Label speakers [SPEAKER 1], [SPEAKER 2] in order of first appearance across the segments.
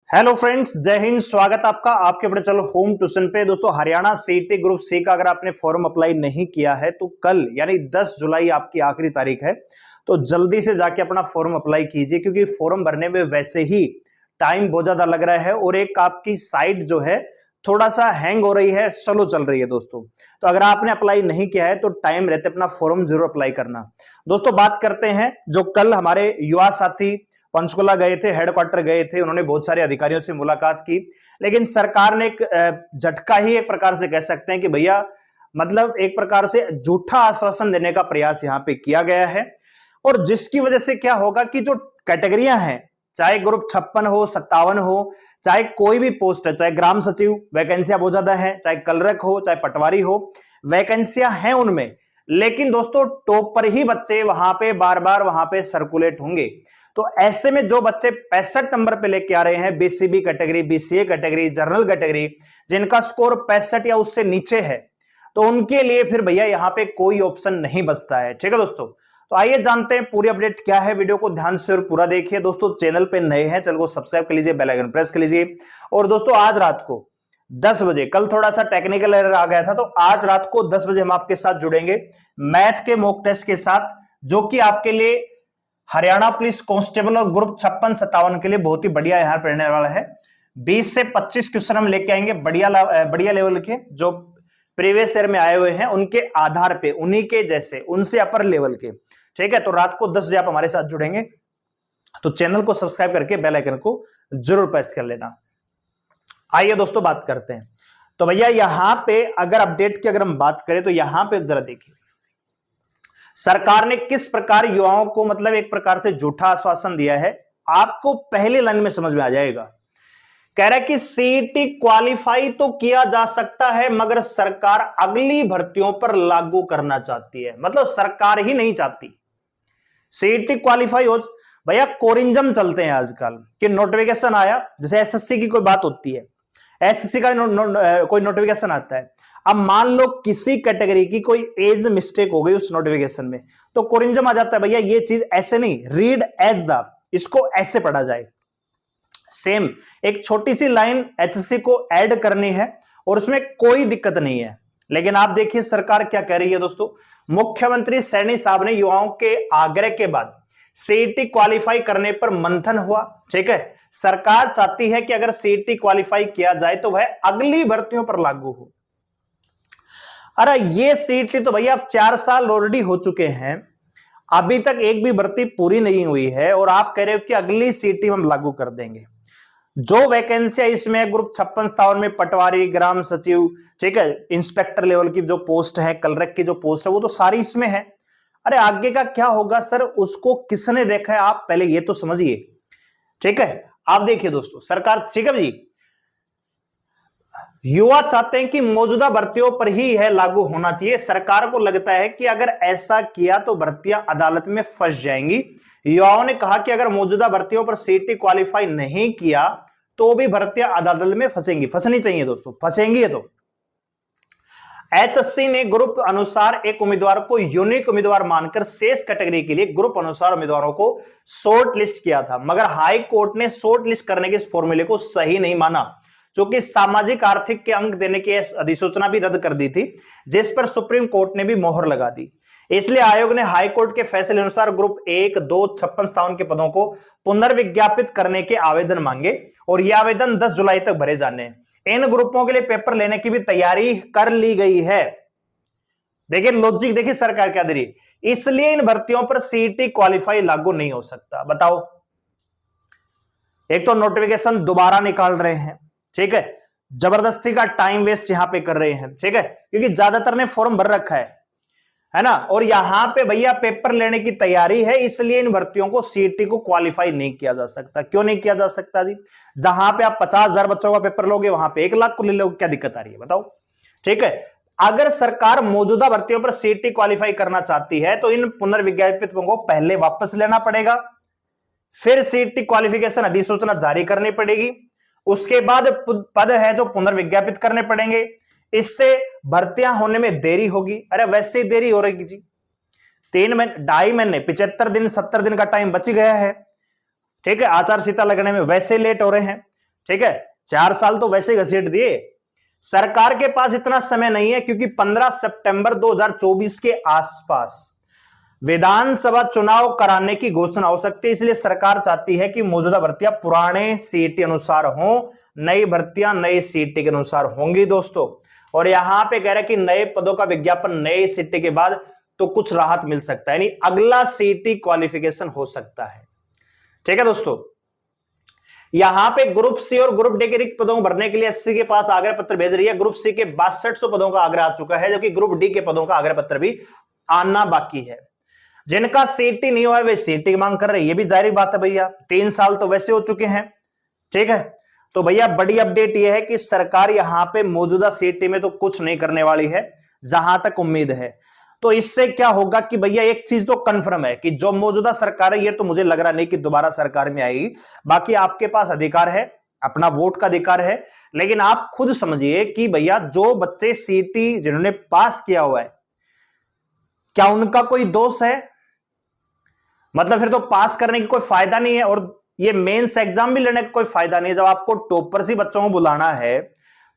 [SPEAKER 1] Hello friends, जय हिंद। स्वागत आपका आपके अपने चलो होम ट्यूशन पे। दोस्तों, हरियाणा सीईटी ग्रुप सी का अगर आपने फॉर्म अप्लाई नहीं किया है तो कल यानी 10 जुलाई आपकी आखिरी तारीख है। तो जल्दी से जाके अपना फॉर्म अप्लाई कीजिए, क्योंकि फॉर्म भरने में वैसे ही टाइम बहुत ज्यादा लग रहा है और एक आपकी साइट जो है थोड़ा सा हैंग हो रही है, स्लो चल रही है दोस्तों। तो अगर आपने अप्लाई नहीं किया है तो टाइम रहते अपना फॉर्म जरूर अप्लाई करना। दोस्तों, बात करते हैं जो कल हमारे युवा साथी पंचकुला गए थे, हेडक्वार्टर गए थे, उन्होंने बहुत सारे अधिकारियों से मुलाकात की, लेकिन सरकार ने एक झटका ही एक प्रकार से कह सकते हैं कि भैया मतलब एक प्रकार से झूठा आश्वासन देने का प्रयास यहां पे किया गया है। और जिसकी वजह से क्या होगा कि जो कैटेगरियां हैं, चाहे ग्रुप 56 हो, 57 हो, चाहे कोई भी पोस्ट है, चाहे ग्राम सचिव वैकेंसियां बहुत ज्यादा है, चाहे कलरक हो, चाहे पटवारी हो, वैकेंसियां हैं उनमें। लेकिन दोस्तों, टॉप पर ही बच्चे वहां पे बार बार वहां पे सर्कुलेट होंगे। तो ऐसे में जो बच्चे 65 नंबर पे लेके आ रहे हैं, BCB category, BCA category, general category, जिनका स्कोर 65 या उससे नीचे है, तो उनके लिए फिर भैया यहाँ पे कोई ऑप्शन नहीं बचता है। ठीक है दोस्तों, तो आइए जानते हैं पूरी अपडेट क्या है। वीडियो को ध्यान से और पूरा देखिए। दोस्तों, चैनल पे नए हैं, चैनल को सब्सक्राइब कर लीजिए, बेल आइकन प्रेस कर लीजिए। और दोस्तों, आज रात को 10 बजे, कल थोड़ा सा टेक्निकल एरर आ गया था, तो आज रात को 10 बजे हम आपके साथ जुड़ेंगे मैथ के मॉक टेस्ट के साथ, जो कि आपके लिए हरियाणा पुलिस कांस्टेबल और ग्रुप 56-57 के लिए बहुत ही बढ़िया यहां पढ़ने वाला है। 20 से 25 क्वेश्चन हम लेके आएंगे बढ़िया लेवल के, जो प्रीवियस ईयर में आए हुए हैं उनके आधार पे, उन्हीं के जैसे, उनसे अपर लेवल के। ठीक है, तो रात को 10 बजे आप हमारे साथ जुड़ेंगे, तो चैनल को सब्सक्राइब करके बेल आइकन को जरूर प्रेस कर लेना। आइए दोस्तों, बात करते हैं। तो भैया यहां पे अगर अपडेट की अगर हम बात करें तो यहां पे जरा देखिए सरकार ने किस प्रकार युवाओं को मतलब एक प्रकार से झूठा आश्वासन दिया है, आपको पहले लाइन में समझ में आ जाएगा। कह रहा है कि सीईटी क्वालिफाई तो किया जा सकता है, मगर सरकार अगली भर्तियों पर लागू करना चाहती है। मतलब सरकार ही नहीं चाहती सीईटी क्वालिफाई हो। भैया कोरिंजम चलते हैं आजकल कि नोटिफिकेशन आया, जैसे एसएससी की कोई बात होती है, एसएससी का कोई नोटिफिकेशन आता है। अब मान लो किसी कैटेगरी की कोई एज मिस्टेक हो गई उस नोटिफिकेशन में, तो कोरिंजम आ जाता है। भैया ये चीज ऐसे नहीं, रीड एज द, इसको ऐसे पढ़ा जाए। सेम एक छोटी सी लाइन एचएससी को ऐड करनी है और उसमें कोई दिक्कत नहीं है। लेकिन आप देखिए सरकार क्या कह रही है दोस्तों। मुख्यमंत्री सैनी साहब ने युवाओं के आग्रह के बाद सीईटी क्वालिफाई करने पर मंथन हुआ। ठीक है, सरकार चाहती है कि अगर सीईटी क्वालिफाई किया जाए तो वह अगली भर्तियों पर लागू हो। अरे ये सीईटी तो भैया अब 4 साल ऑलरेडी हो चुके हैं, अभी तक एक भी भर्ती पूरी नहीं हुई है, और आप कह रहे हो कि अगली सीईटी हम लागू कर देंगे। जो वैकेंसियां इसमें ग्रुप 56-57 में पटवारी, ग्राम सचिव, ठीक है, इंस्पेक्टर लेवल की जो पोस्ट है, कलरक की जो पोस्ट है, वो तो सारी इसमें है। अरे आगे का क्या होगा सर, उसको किसने देखा है, आप पहले ये तो समझिए। ठीक है, आप देखिए दोस्तों, सरकार, ठीक है जी, युवा चाहते हैं कि मौजूदा भर्तियों पर ही यह लागू होना चाहिए। सरकार को लगता है कि अगर ऐसा किया तो भर्तियां अदालत में फंस जाएंगी। युवाओं ने कहा कि अगर मौजूदा भर्तियों पर सीईटी क्वालिफाई नहीं किया तो भी भर्तियां अदालत में फंसेंगी। फंसनी चाहिए दोस्तों, फंसेंगी। तो एचएससी ने ग्रुप अनुसार एक उम्मीदवार को यूनिक उम्मीदवार मानकर शेष कैटेगरी के लिए ग्रुप अनुसार उम्मीदवारों को शॉर्ट लिस्ट किया था, मगर हाई कोर्ट ने शॉर्ट लिस्ट करने के इस फॉर्मूले को सही नहीं माना, जो कि सामाजिक आर्थिक के अंक देने की अधिसूचना भी रद्द कर दी थी, जिस पर सुप्रीम कोर्ट ने भी मोहर लगा दी। इसलिए आयोग ने हाई कोर्ट के फैसले अनुसार ग्रुप 1, 2, 56-57 के पदों को पुनर्विज्ञापित करने के आवेदन मांगे, और ये आवेदन 10 जुलाई तक भरे जाने हैं। इन ग्रुपों के लिए पेपर लेने की भी तैयारी कर ली गई है। देखिए लॉजिक, देखिए सरकार क्या दे रही है। इसलिए इन भर्तियों पर सीईटी क्वालिफाई लागू नहीं हो सकता। बताओ, एक तो नोटिफिकेशन दोबारा निकाल रहे हैं, ठीक है, जबरदस्ती का टाइम वेस्ट यहां पे कर रहे हैं, ठीक है, क्योंकि ज्यादातर ने फॉर्म भर रखा है ना, और यहां पे भैया पेपर लेने की तैयारी है। इसलिए इन भर्तियों को सीईटी को क्वालिफाई नहीं किया जा सकता। क्यों नहीं किया जा सकता जी? जहां पे आप 50,000 बच्चों का पेपर लोगे, वहां पे 1 लाख को ले लोगे, क्या दिक्कत आ रही है बताओ? ठीक है, अगर सरकार मौजूदा भर्तियों पर सीईटी क्वालिफाई करना चाहती है तो इन पुनर्विज्ञापित को पहले वापस लेना पड़ेगा, फिर सीईटी क्वालिफिकेशन अधिसूचना जारी करनी पड़ेगी, उसके बाद पद है जो पुनर्विज्ञापित करने पड़ेंगे। इससे भर्तियां होने में देरी होगी। अरे वैसे ही देरी हो रही जी, 3 महीने, 2.5 महीने, 75 दिन, 70 दिन का टाइम बच गया है। ठीक है, आचार संहिता लगने में वैसे लेट हो रहे हैं। ठीक है, 4 साल तो वैसे घसीट दिए। सरकार के पास इतना समय नहीं है क्योंकि 15 सितंबर 2024 के आसपास विधानसभा चुनाव कराने की घोषणा हो सकती है, इसलिए सरकार चाहती है कि मौजूदा भर्तियां पुराने सीईटी अनुसार हो, नई भर्तियां नई सीईटी के अनुसार होंगी दोस्तों। और यहां पे कह रहा है कि नए पदों का विज्ञापन नए सीईटी के बाद तो कुछ राहत मिल सकता है, यानी अगला सीईटी क्वालिफिकेशन हो सकता है। ठीक है दोस्तों, यहां पे ग्रुप सी और ग्रुप डी के रिक्त पदों को भरने के लिए एससी के पास आग्रह पत्र भेज रही है। ग्रुप सी के 6200 पदों का आग्रह आ चुका है, जबकि ग्रुप डी के पदों का आग्रह पत्र भी आना बाकी है। जिनका सीईटी नहीं हुआ है वे सीईटी की मांग कर रहे हैं, ये भी जारी बात है भैया, 3 साल तो वैसे हो चुके हैं। ठीक है, तो भैया बड़ी अपडेट यह है कि सरकार यहां पे मौजूदा सीईटी में तो कुछ नहीं करने वाली है, जहां तक उम्मीद है। तो इससे क्या होगा कि भैया एक चीज तो कंफर्म है कि जो मौजूदा सरकार है ये तो मुझे लग रहा नहीं कि दोबारा सरकार में आएगी। बाकी आपके पास अधिकार है, अपना वोट का अधिकार है, लेकिन आप खुद समझिए कि भैया जो बच्चे सीईटी जिन्होंने पास किया हुआ है, क्या उनका कोई दोष है? मतलब फिर तो पास करने की कोई फायदा नहीं है, और ये मेंस एग्जाम भी लेने का कोई फायदा नहीं है। जब आपको टॉपर सी बच्चों को बुलाना है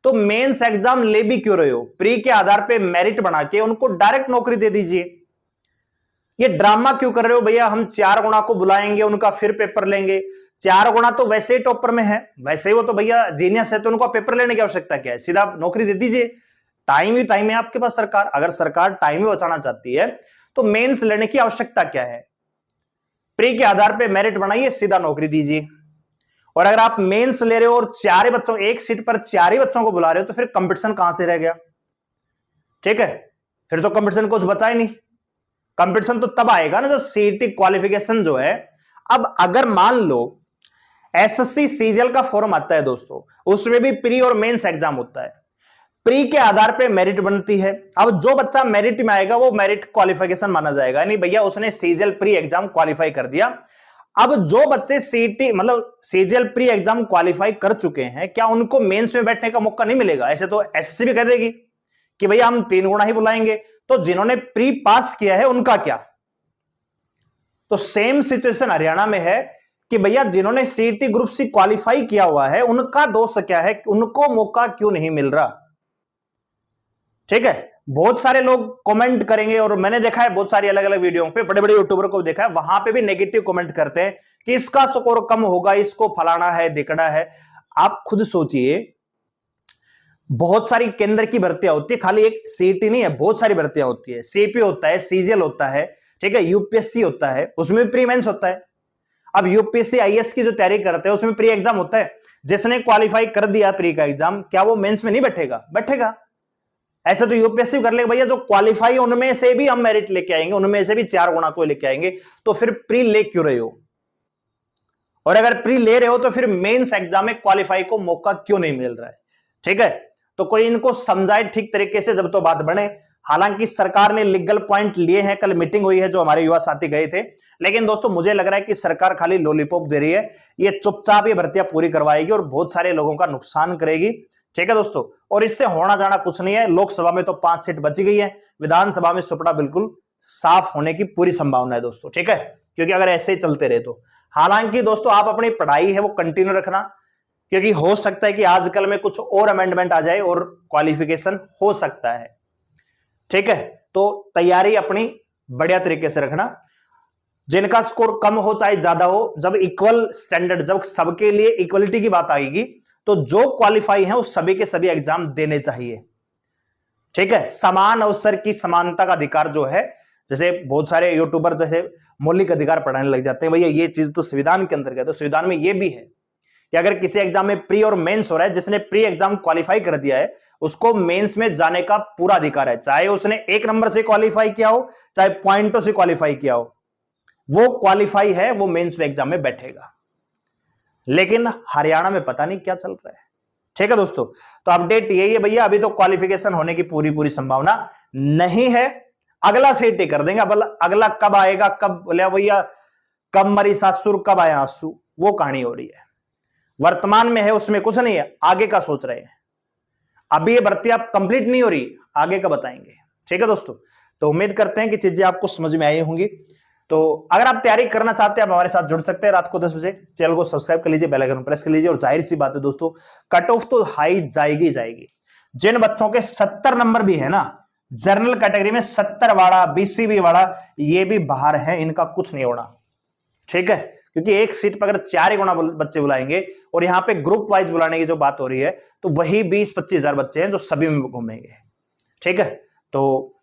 [SPEAKER 1] तो मेंस एग्जाम ले भी क्यों रहे हो? प्री के आधार पे मेरिट बना के उनको डायरेक्ट नौकरी दे दीजिए। ये ड्रामा क्यों कर रहे हो भैया? हम 4 गुणा को बुलाएंगे, उनका फिर पेपर लेंगे। 4 गुणा तो वैसे ही टॉपर में है, वैसे ही वो तो भैया जीनियस है, तो उनको पेपर लेने की आवश्यकता क्या है? सीधा नौकरी दे दीजिए। टाइम ही टाइम है आपके पास। सरकार अगर सरकार टाइम ही बचाना चाहती है तो मेंस लेने की आवश्यकता क्या है? प्री के आधार पे मेरिट बनाइए, सीधा नौकरी दीजिए। और अगर आप मेंस ले रहे हो और 4 ही बच्चों, एक सीट पर 4 ही बच्चों को बुला रहे हो, तो फिर कंपटीशन कहां से रह गया? ठीक है, फिर तो कंपटीशन कुछ बचा ही नहीं। कंपटीशन तो तब आएगा ना जब सीईटी क्वालिफिकेशन जो है, अब अगर मान लो एसएससी सीजीएल का फॉर्म आता है दोस्तों, उसमें भी प्री और मेंस एग्जाम होता है। प्री के आधार पे मेरिट बनती है। अब जो बच्चा मेरिट में आएगा वो मेरिट क्वालिफिकेशन माना जाएगा, नहीं भैया उसने सीजीएल प्री एग्जाम क्वालिफाई कर दिया। अब जो बच्चे सीईटी मतलब सीजीएल प्री एग्जाम क्वालिफाई कर चुके हैं, क्या उनको मेंस में बैठने का मौका नहीं मिलेगा? ऐसे तो एसएससी भी कह देगी कि भैया हम 3 गुणा ही बुलाएंगे। तो जिन्होंने प्री पास किया है उनका क्या? तो सेम सिचुएशन हरियाणा में है कि भैया जिन्होंने सीईटी ग्रुप सी क्वालिफाई किया हुआ है उनका दोष क्या है, उनको मौका क्यों नहीं मिल रहा? ठीक है, बहुत सारे लोग कमेंट करेंगे, और मैंने देखा है बहुत सारी अलग अलग वीडियो पे, बड़े बड़े यूट्यूबर को देखा है, वहां पे भी नेगेटिव कमेंट करते हैं कि इसका स्कोर कम होगा, इसको फलाना है दिखना है। आप खुद सोचिए, बहुत सारी केंद्र की भर्तियां होती है, खाली एक सीईटी नहीं है, बहुत सारी भर्तियां होती है। सीपी होता है, सीजीएल होता है, ठीक है, यूपीएससी होता है, उसमें प्री मेंस होता है। अब यूपीएससी आईएएस की जो तैयारी करते हैं उसमें प्री एग्जाम होता है। जिसने क्वालिफाई कर दिया प्री का एग्जाम, क्या वो मेंस में नहीं बैठेगा? बैठेगा। ऐसे तो यूपीएससी कर लेगा भैया, जो क्वालिफाई उनमें से भी हम मेरिट लेके आएंगे, उनमें से भी 4 गुणा को लेके आएंगे। तो फिर प्री ले क्यों रहे हो? और अगर प्री ले रहे हो तो फिर मेंस एग्जाम में क्वालिफाई को मौका क्यों नहीं मिल रहा है? ठीक है, तो कोई इनको समझाए ठीक तरीके से, जब तो बात बने। हालांकि सरकार ने लीगल पॉइंट लिए हैं, कल मीटिंग हुई है जो हमारे युवा साथी गए थे, लेकिन दोस्तों मुझे लग रहा है कि सरकार खाली लॉलीपॉप दे रही है। ये चुपचाप ये भर्तियां पूरी करवाएगी और बहुत सारे लोगों का नुकसान करेगी। ठीक है दोस्तों, और इससे होना जाना कुछ नहीं है। लोकसभा में तो 5 सीट बची गई है, विधानसभा में सुपड़ा बिल्कुल साफ होने की पूरी संभावना है दोस्तों। ठीक है, क्योंकि अगर ऐसे ही चलते रहे तो। हालांकि दोस्तों आप अपनी पढ़ाई है वो कंटिन्यू रखना, क्योंकि हो सकता है कि आजकल में कुछ और अमेंडमेंट आ जाए और क्वालिफिकेशन हो सकता है। ठीक है, तो तैयारी अपनी बढ़िया तरीके से रखना। जिनका स्कोर कम हो चाहे ज्यादा हो, जब इक्वल स्टैंडर्ड, जब सबके लिए इक्वलिटी की बात आएगी, तो जो क्वालिफाई है वो सभी के सभी एग्जाम देने चाहिए। ठीक है, समान अवसर की समानता का अधिकार जो है, जैसे बहुत सारे यूट्यूबर जैसे मौलिक अधिकार पढ़ाने लग जाते हैं, भैया ये चीज तो संविधान के अंतर्गत है। तो संविधान में ये भी है कि अगर किसी एग्जाम में प्री और मेंस हो रहा है, जिसने प्री एग्जाम क्वालिफाई कर दिया है उसको मेंस में जाने का पूरा अधिकार है, चाहे उसने 1 नंबर से क्वालिफाई किया हो, चाहे पॉइंटों से क्वालिफाई किया हो। वो क्वालिफाई है, वो मेंस में एग्जाम में बैठेगा। लेकिन हरियाणा में पता नहीं क्या चल रहा है। ठीक है दोस्तों, तो अपडेट यही है भैया, अभी तो क्वालिफिकेशन होने की पूरी संभावना नहीं है। अगला सीईटी कर देंगे। अब अगला कब आएगा, कब बोले भैया कब मरी सासुर कब आया आंसू, वो कहानी हो रही है। वर्तमान में है उसमें कुछ नहीं है, आगे का सोच रहे हैं। अभी ये भर्ती आप कंप्लीट नहीं हो रही, आगे का बताएंगे। ठीक है दोस्तों, तो उम्मीद करते हैं कि चीजें आपको समझ में आई होंगी। तो अगर आप तैयारी करना चाहते हैं आप हमारे साथ जुड़ सकते हैं रात को 10 बजे। चैनल को सब्सक्राइब कर लीजिए, बेल आइकन प्रेस कर लीजिए। और जाहिर सी बात है दोस्तों, कट ऑफ तो हाई जाएगी जाएगी। जिन बच्चों के 70 नंबर भी है ना जनरल कैटेगरी में, 70 वाला, बीसीबी वाला, ये भी बाहर है, इनका कुछ नहीं होना, ठीक है। क्योंकि एक सीट पर अगर 4 गुना बच्चे बुलाएंगे और यहां पे ग्रुप वाइज बुलाने की जो बात हो रही है, तो वही 20-25 हजार बच्चे हैं जो सभी में घूमेंगे, ठीक है। तो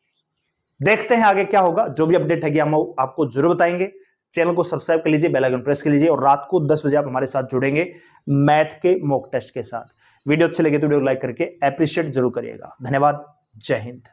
[SPEAKER 1] देखते हैं आगे क्या होगा, जो भी अपडेट है हम आपको जरूर बताएंगे। चैनल को सब्सक्राइब कर लीजिए, बेल आइकन प्रेस कर लीजिए। और रात को 10 बजे आप हमारे साथ जुड़ेंगे मैथ के मॉक टेस्ट के साथ। वीडियो अच्छे लगे तो वीडियो लाइक करके अप्रिशिएट जरूर करिएगा। धन्यवाद, जय हिंद।